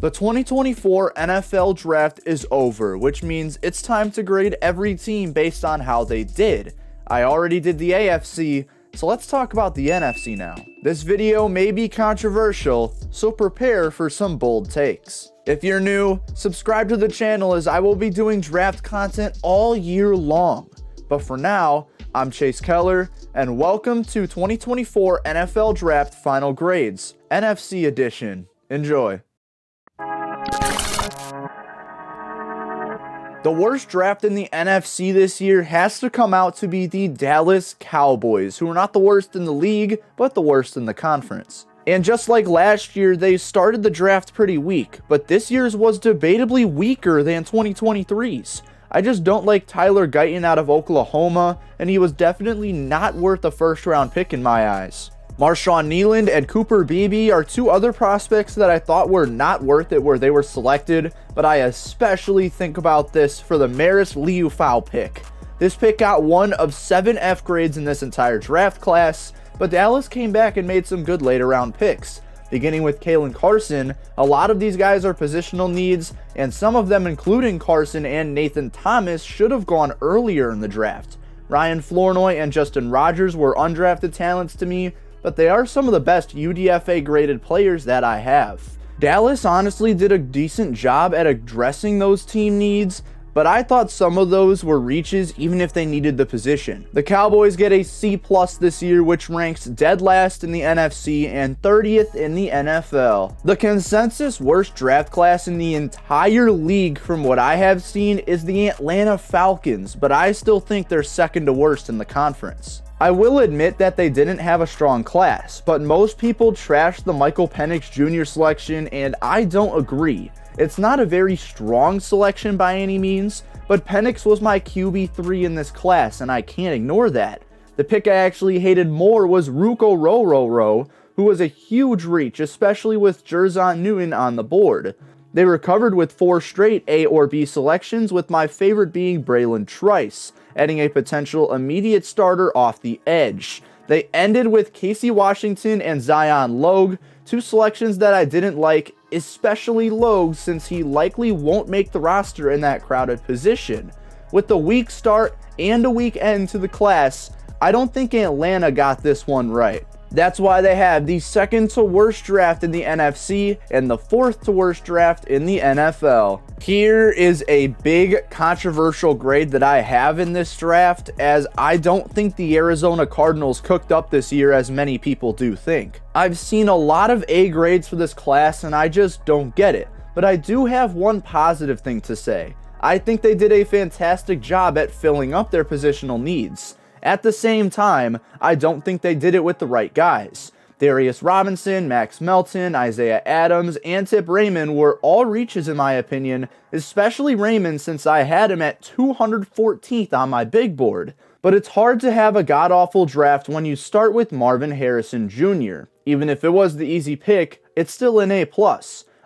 The 2024 NFL Draft is over, which means it's time to grade every team based on how they did. I already did the AFC, so let's talk about the NFC now. This video may be controversial, so prepare for some bold takes. If you're new, subscribe to the channel as I will be doing draft content all year long. But for now, I'm Chase Keller, and welcome to 2024 NFL Draft Final Grades, NFC Edition. Enjoy. The worst draft in the NFC this year has to come out to be the Dallas Cowboys, who are not the worst in the league, but the worst in the conference. And just like last year, they started the draft pretty weak, but this year's was debatably weaker than 2023's. I just don't like Tyler Guyton out of Oklahoma, and he was definitely not worth a first-round pick in my eyes. Marshawn Kneeland and Cooper Beebe are two other prospects that I thought were not worth it where they were selected, but I especially think about this for the Maris Liufau pick. This pick got one of 7 F grades in this entire draft class, but Dallas came back and made some good later round picks. Beginning with Kalen Carson, a lot of these guys are positional needs, and some of them, including Carson and Nathan Thomas, should have gone earlier in the draft. Ryan Flournoy and Justin Rogers were undrafted talents to me, but they are some of the best UDFA graded players that I have. Dallas honestly did a decent job at addressing those team needs, but I thought some of those were reaches even if they needed the position. The Cowboys get a C+ this year, which ranks dead last in the NFC and 30th in the NFL. The consensus worst draft class in the entire league from what I have seen is the Atlanta Falcons, but I still think they're second to worst in the conference. I will admit that they didn't have a strong class, but most people trashed the Michael Penix Jr. selection, and I don't agree. It's not a very strong selection by any means, but Penix was my QB3 in this class, and I can't ignore that. The pick I actually hated more was Ruko Rororo, who was a huge reach, especially with Jerzon Newton on the board. They recovered with 4 straight A or B selections, with my favorite being Braylon Trice, adding a potential immediate starter off the edge. They ended with Casey Washington and Zion Logue, 2 selections that I didn't like, especially Logue since he likely won't make the roster in that crowded position. With the weak start and a weak end to the class, I don't think Atlanta got this one right. That's why they have the second to worst draft in the NFC and the 4th to worst draft in the NFL. Here is a big controversial grade that I have in this draft, as I don't think the Arizona Cardinals cooked up this year as many people do think. I've seen a lot of A grades for this class and I just don't get it, but I do have one positive thing to say. I think they did a fantastic job at filling up their positional needs. At the same time, I don't think they did it with the right guys. Darius Robinson, Max Melton, Isaiah Adams, and Tip Raymond were all reaches in my opinion, especially Raymond since I had him at 214th on my big board. But it's hard to have a god-awful draft when you start with Marvin Harrison Jr. Even if it was the easy pick, it's still an A+.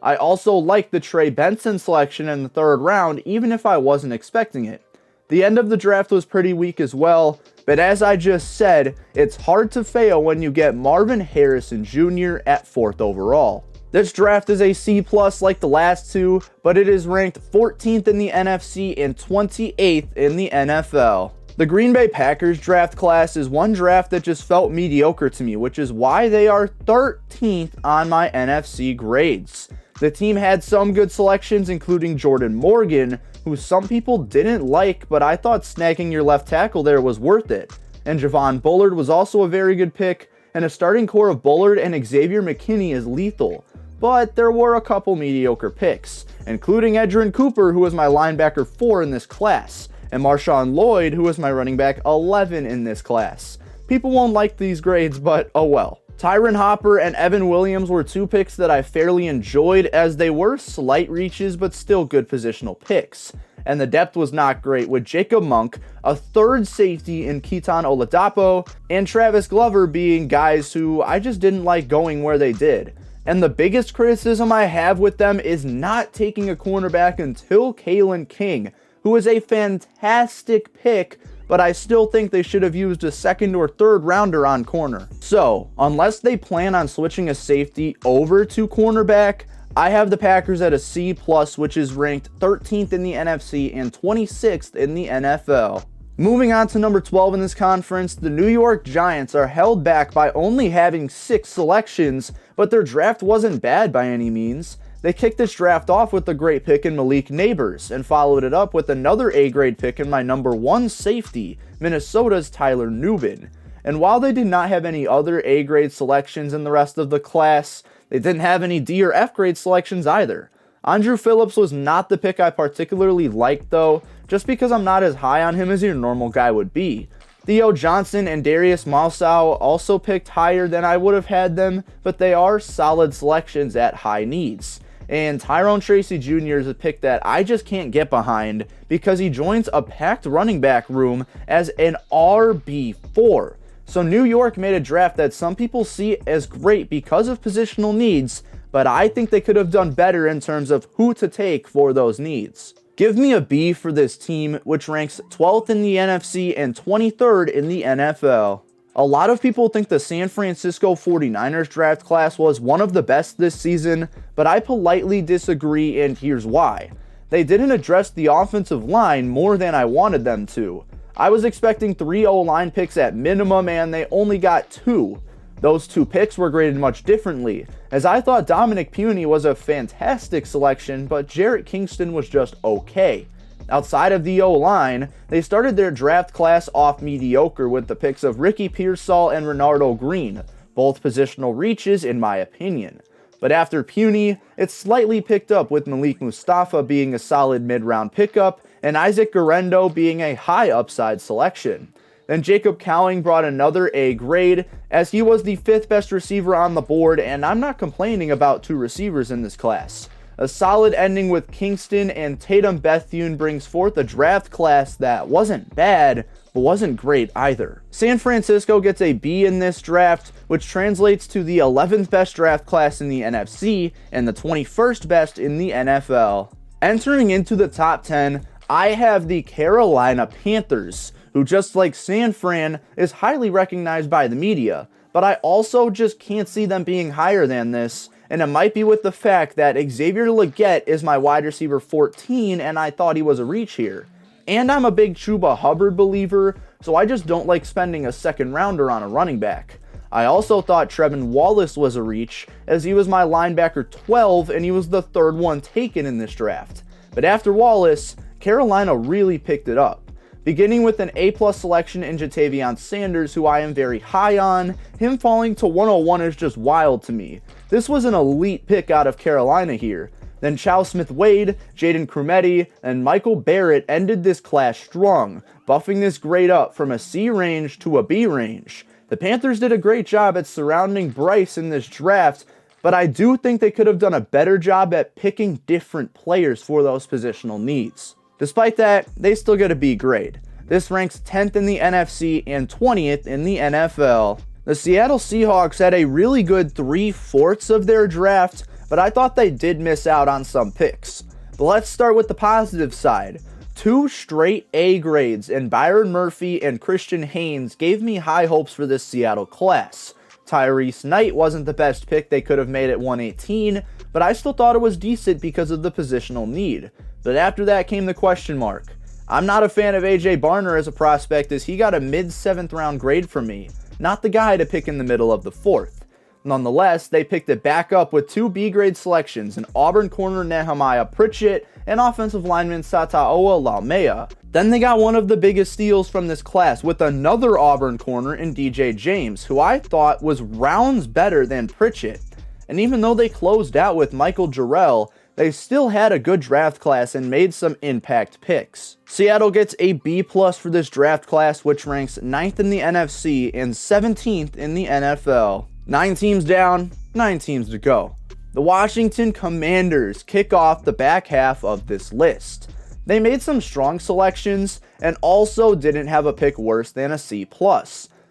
I also like the Trey Benson selection in the 3rd round, even if I wasn't expecting it. The end of the draft was pretty weak as well, but as I just said, it's hard to fail when you get Marvin Harrison Jr. at 4th overall. This draft is a C+ like the last two, but it is ranked 14th in the NFC and 28th in the NFL. The Green Bay Packers draft class is one draft that just felt mediocre to me, which is why they are 13th on my NFC grades. The team had some good selections, including Jordan Morgan, who some people didn't like, but I thought snagging your left tackle there was worth it. And Javon Bullard was also a very good pick, and a starting core of Bullard and Xavier McKinney is lethal. But there were a couple mediocre picks, including Edgerrin Cooper, who was my linebacker 4 in this class, and Marshawn Lloyd, who was my running back 11 in this class. People won't like these grades, but oh well. Tyron Hopper and Evan Williams were 2 picks that I fairly enjoyed, as they were slight reaches but still good positional picks. And the depth was not great, with Jacob Monk, a 3rd safety in Keaton Oladapo, and Travis Glover being guys who I just didn't like going where they did. And the biggest criticism I have with them is not taking a cornerback until Kalen King, who is a fantastic pick, but I still think they should have used a 2nd or 3rd rounder on corner. So, unless they plan on switching a safety over to cornerback, I have the Packers at a C+, which is ranked 13th in the NFC and 26th in the NFL. Moving on to number 12 in this conference, the New York Giants are held back by only having 6 selections, but their draft wasn't bad by any means. They kicked this draft off with a great pick in Malik Neighbors and followed it up with another A-grade pick in my number 1 safety, Minnesota's Tyler Nubin. And while they did not have any other A-grade selections in the rest of the class, they didn't have any D or F-grade selections either. Andrew Phillips was not the pick I particularly liked though, just because I'm not as high on him as your normal guy would be. Theo Johnson and Darius Mausau also picked higher than I would have had them, but they are solid selections at high needs. And Tyrone Tracy Jr. is a pick that I just can't get behind because he joins a packed running back room as an RB4. So New York made a draft that some people see as great because of positional needs, but I think they could have done better in terms of who to take for those needs. Give me a B for this team, which ranks 12th in the NFC and 23rd in the NFL. A lot of people think the San Francisco 49ers draft class was one of the best this season, but I politely disagree, and here's why. They didn't address the offensive line more than I wanted them to. I was expecting 3 O-line picks at minimum, and they only got 2. Those 2 picks were graded much differently, as I thought Dominic Puni was a fantastic selection, but Jarrett Kingston was just okay. Outside of the O-line, they started their draft class off mediocre with the picks of Ricky Pearsall and Renardo Green, both positional reaches in my opinion. But after Puni, it slightly picked up with Malik Mustafa being a solid mid-round pickup and Isaac Guerrero being a high upside selection. Then Jacob Cowing brought another A grade, as he was the 5th best receiver on the board, and I'm not complaining about 2 receivers in this class. A solid ending with Kingston and Tatum Bethune brings forth a draft class that wasn't bad, but wasn't great either. San Francisco gets a B in this draft, which translates to the 11th best draft class in the NFC and the 21st best in the NFL. Entering into the top 10, I have the Carolina Panthers, who just like San Fran is highly recognized by the media, but I also just can't see them being higher than this, and it might be with the fact that Xavier Legette is my wide receiver 14 and I thought he was a reach here. And I'm a big Chuba Hubbard believer, so I just don't like spending a second rounder on a running back. I also thought Trevin Wallace was a reach, as he was my linebacker 12 and he was the 3rd one taken in this draft. But after Wallace, Carolina really picked it up. Beginning with an A+ selection in Jatavion Sanders, who I am very high on, him falling to 101 is just wild to me. This was an elite pick out of Carolina here. Then Chow Smith-Wade, Jaden Crometti, and Michael Barrett ended this class strong, buffing this grade up from a C range to a B range. The Panthers did a great job at surrounding Bryce in this draft, but I do think they could have done a better job at picking different players for those positional needs. Despite that, they still get a B grade. This ranks 10th in the NFC and 20th in the NFL. The Seattle Seahawks had a really good 3/4 of their draft, but I thought they did miss out on some picks. But let's start with the positive side. 2 straight A grades in Byron Murphy and Christian Haynes gave me high hopes for this Seattle class. Tyrese Knight wasn't the best pick they could have made at 118, but I still thought it was decent because of the positional need. But after that came the question mark. I'm not a fan of AJ Barner as a prospect, as he got a mid-7th round grade from me, not the guy to pick in the middle of the 4th. Nonetheless, they picked it back up with 2 B-grade selections, an Auburn corner Nehemiah Pritchett and offensive lineman Sataoa Laumea. Then they got one of the biggest steals from this class with another Auburn corner in DJ James, who I thought was rounds better than Pritchett. And even though they closed out with Michael Jarrell, they still had a good draft class and made some impact picks. Seattle gets a B+ for this draft class, which ranks 9th in the NFC and 17th in the NFL. 9 teams down, 9 teams to go. The Washington Commanders kick off the back half of this list. They made some strong selections and also didn't have a pick worse than a C+,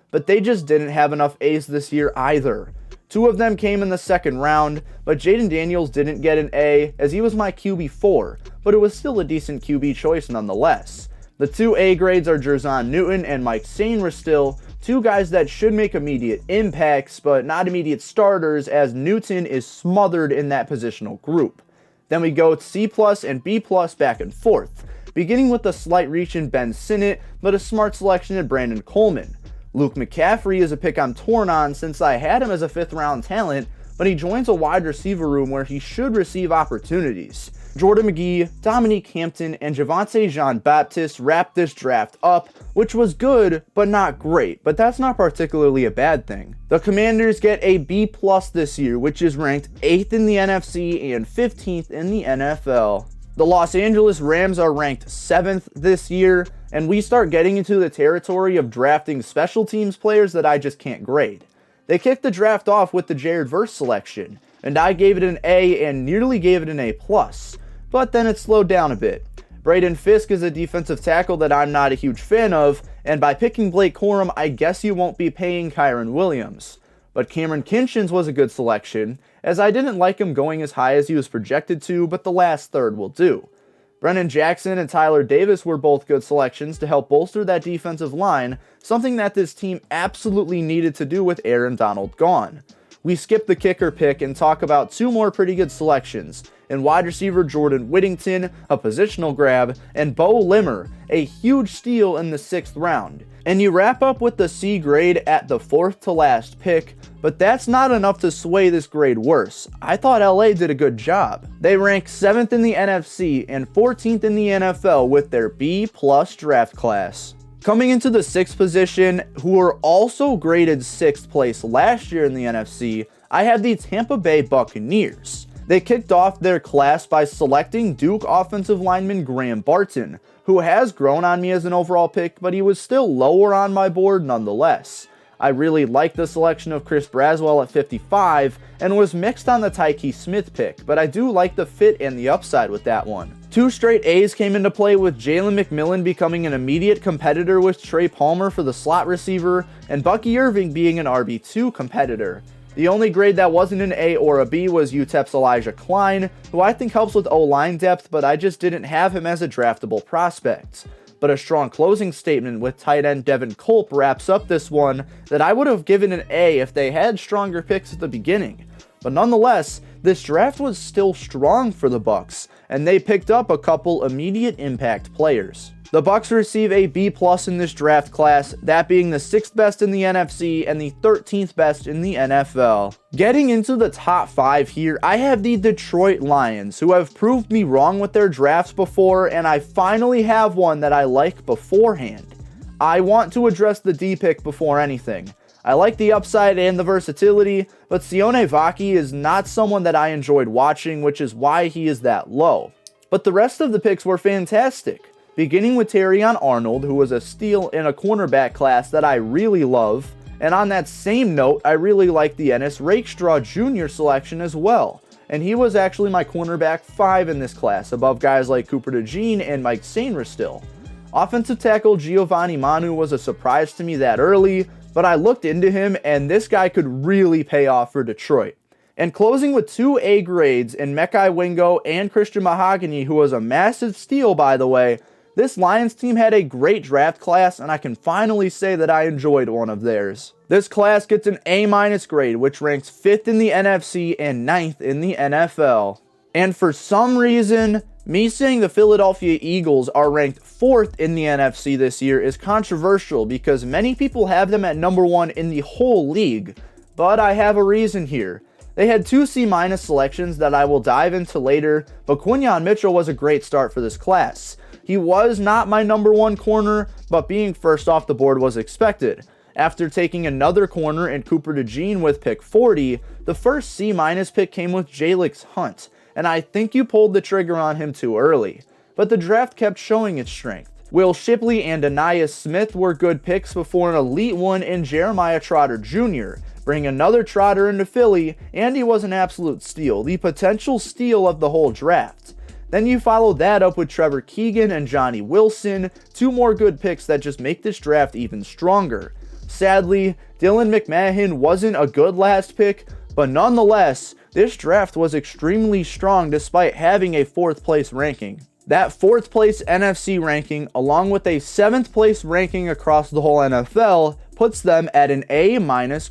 but they just didn't have enough A's this year either. 2 of them came in the 2nd round, but Jaden Daniels didn't get an A as he was my QB4, but it was still a decent QB choice nonetheless. The 2 A grades are Jerzon Newton and Mike Sainristil, two guys that should make immediate impacts, but not immediate starters, as Newton is smothered in that positional group. Then we go C+ and B+ back and forth, beginning with a slight reach in Ben Sinnott, but a smart selection in Brandon Coleman. Luke McCaffrey is a pick I'm torn on since I had him as a 5th round talent, but he joins a wide receiver room where he should receive opportunities. Jordan McGee, Dominique Hampton, and Javonte Jean-Baptiste wrapped this draft up, which was good, but not great, but that's not particularly a bad thing. The Commanders get a B+ this year, which is ranked 8th in the NFC and 15th in the NFL. The Los Angeles Rams are ranked 7th this year, and we start getting into the territory of drafting special teams players that I just can't grade. They kicked the draft off with the Jared Verse selection, and I gave it an A and nearly gave it an A+. But then it slowed down a bit. Braden Fisk is a defensive tackle that I'm not a huge fan of, and by picking Blake Corum, I guess you won't be paying Kyron Williams. But Cameron Kinchins was a good selection, as I didn't like him going as high as he was projected to, but the last third will do. Brennan Jackson and Tyler Davis were both good selections to help bolster that defensive line, something that this team absolutely needed to do with Aaron Donald gone. We skip the kicker pick and talk about two more pretty good selections, in wide receiver Jordan Whittington, a positional grab, and Bo Limmer, a huge steal in the 6th round. And you wrap up with the C grade at the 4th to last pick, but that's not enough to sway this grade worse. I thought LA did a good job. They rank 7th in the NFC and 14th in the NFL with their B+ draft class. Coming into the 6th position, who were also graded 6th place last year in the NFC, I have the Tampa Bay Buccaneers. They kicked off their class by selecting Duke offensive lineman Graham Barton, who has grown on me as an overall pick, but he was still lower on my board nonetheless. I really liked the selection of Chris Braswell at 55 and was mixed on the Tyke Smith pick, but I do like the fit and the upside with that one. 2 straight A's came into play with Jalen McMillan becoming an immediate competitor with Trey Palmer for the slot receiver and Bucky Irving being an RB2 competitor. The only grade that wasn't an A or a B was UTEP's Elijah Klein, who I think helps with O-line depth, but I just didn't have him as a draftable prospect. But a strong closing statement with tight end Devin Culp wraps up this one that I would have given an A if they had stronger picks at the beginning. But nonetheless, this draft was still strong for the Bucs, and they picked up a couple immediate impact players. The Bucs receive a B+ in this draft class, that being the 6th best in the NFC and the 13th best in the NFL. Getting into the top 5 here, I have the Detroit Lions, who have proved me wrong with their drafts before, and I finally have one that I like beforehand. I want to address the D pick before anything. I like the upside and the versatility, but Sione Vaki is not someone that I enjoyed watching, which is why he is that low. But the rest of the picks were fantastic. Beginning with Terrion Arnold, who was a steal in a cornerback class that I really love. And on that same note, I really like the Ennis Rakestraw Jr. selection as well. And he was actually my cornerback 5 in this class, above guys like Cooper DeJean and Mike Sainristil. Offensive tackle Giovanni Manu was a surprise to me that early, but I looked into him and this guy could really pay off for Detroit. And closing with 2 A grades in Mekhi Wingo and Christian Mahogany, who was a massive steal by the way, this Lions team had a great draft class, and I can finally say that I enjoyed one of theirs. This class gets an A- grade, which ranks 5th in the NFC and 9th in the NFL. And for some reason, me saying the Philadelphia Eagles are ranked 4th in the NFC this year is controversial because many people have them at number 1 in the whole league. But I have a reason here. They had 2 C- selections that I will dive into later, but Quinyon Mitchell was a great start for this class. He was not my number 1 corner, but being first off the board was expected. After taking another corner in Cooper DeJean with pick 40, the first C- pick came with Jalix Hunt, and I think you pulled the trigger on him too early. But the draft kept showing its strength. Will Shipley and Anais Smith were good picks before an elite one in Jeremiah Trotter Jr., bring another Trotter into Philly, and he was an absolute steal, the potential steal of the whole draft. Then you follow that up with Trevor Keegan and Johnny Wilson, 2 more good picks that just make this draft even stronger. Sadly, Dylan McMahon wasn't a good last pick, but nonetheless, this draft was extremely strong despite having a 4th place ranking. That 4th place NFC ranking, along with a 7th place ranking across the whole NFL, puts them at an A-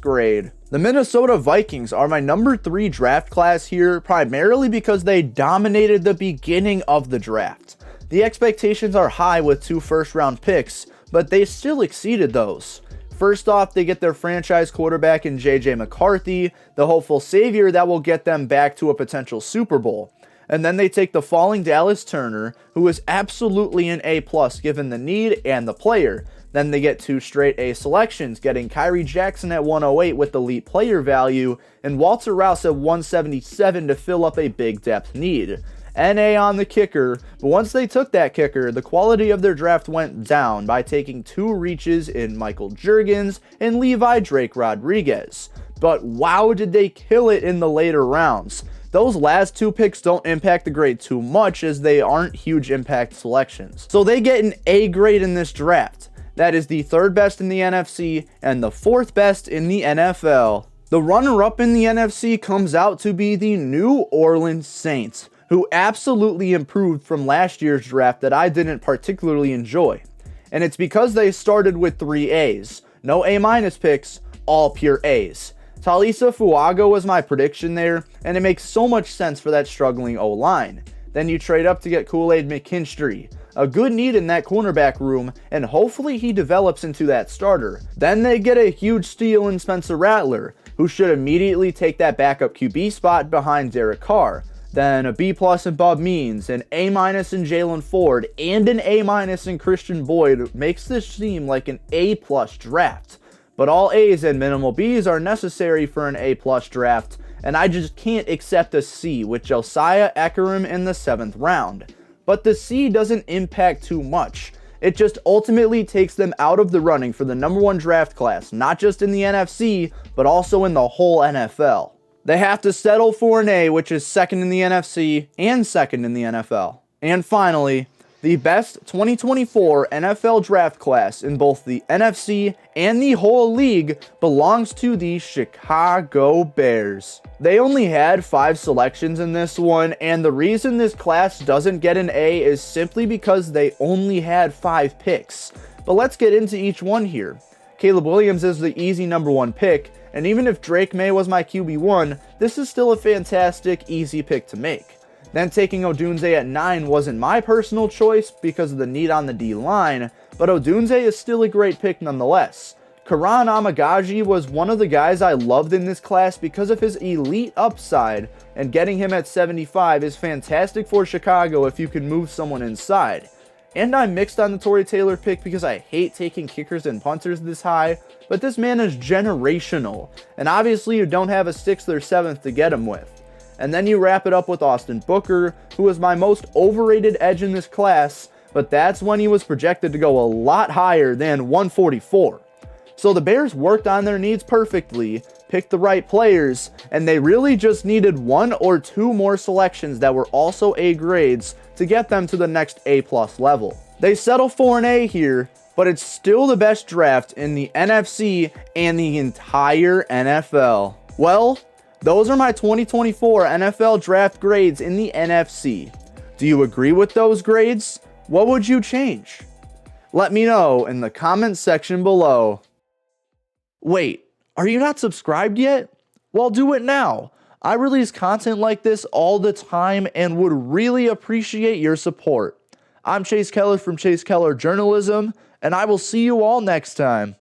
grade. The Minnesota Vikings are my number 3 draft class here, primarily because they dominated the beginning of the draft. The expectations are high with 2 first-round picks, but they still exceeded those. First off, they get their franchise quarterback in J.J. McCarthy, the hopeful savior that will get them back to a potential Super Bowl. And then they take the falling Dallas Turner, who is absolutely an A+ given the need and the player. Then they get 2 straight A selections, getting Kyrie Jackson at 108 with elite player value, and Walter Rouse at 177 to fill up a big depth need. NA on the kicker, but once they took that kicker, the quality of their draft went down by taking 2 reaches in Michael Juergens and Levi Drake Rodriguez. But wow, did they kill it in the later rounds. Those last 2 picks don't impact the grade too much as they aren't huge impact selections. So they get an A grade in this draft. That is the 3rd best in the NFC and the 4th best in the NFL. The runner-up in the NFC comes out to be the New Orleans Saints, who absolutely improved from last year's draft that I didn't particularly enjoy. And it's because they started with 3 A's. No A- picks, all pure A's. Talisa Fuaga was my prediction there, and it makes so much sense for that struggling O-line. Then you trade up to get Kool-Aid McKinstry, a good need in that cornerback room, and hopefully he develops into that starter. Then they get a huge steal in Spencer Rattler, who should immediately take that backup QB spot behind Derek Carr. Then a B+ in Bob Means, an A- in Jalen Ford, and an A- in Christian Boyd makes this seem like an A+ draft. But all A's and minimal B's are necessary for an A+ draft, and I just can't accept a C with Josiah Ekerim in the 7th round. But the C doesn't impact too much. It just ultimately takes them out of the running for the number 1 draft class, not just in the NFC, but also in the whole NFL. They have to settle for an A, which is 2nd in the NFC and 2nd in the NFL. And finally, the best 2024 NFL draft class in both the NFC and the whole league belongs to the Chicago Bears. They only had 5 selections in this one, and the reason this class doesn't get an A is simply because they only had 5 picks. But let's get into each one here. Caleb Williams is the easy number 1 pick, and even if Drake May was my QB1, this is still a fantastic, easy pick to make. Then taking Odunze at 9 wasn't my personal choice because of the need on the D-line, but Odunze is still a great pick nonetheless. Karan Amagaji was one of the guys I loved in this class because of his elite upside, and getting him at 75 is fantastic for Chicago if you can move someone inside. And I'm mixed on the Torrey Taylor pick because I hate taking kickers and punters this high, but this man is generational, and obviously you don't have a 6th or 7th to get him with. And then you wrap it up with Austin Booker, who is my most overrated edge in this class, but that's when he was projected to go a lot higher than 144. So the Bears worked on their needs perfectly, picked the right players, and they really just needed 1 or 2 more selections that were also A grades to get them to the next A+ level. They settle for an A here, but it's still the best draft in the NFC and the entire NFL. Well, those are my 2024 NFL draft grades in the NFC. Do you agree with those grades? What would you change? Let me know in the comments section below. Wait, are you not subscribed yet? Well, do it now. I release content like this all the time and would really appreciate your support. I'm Chase Keller from Chase Keller Journalism, and I will see you all next time.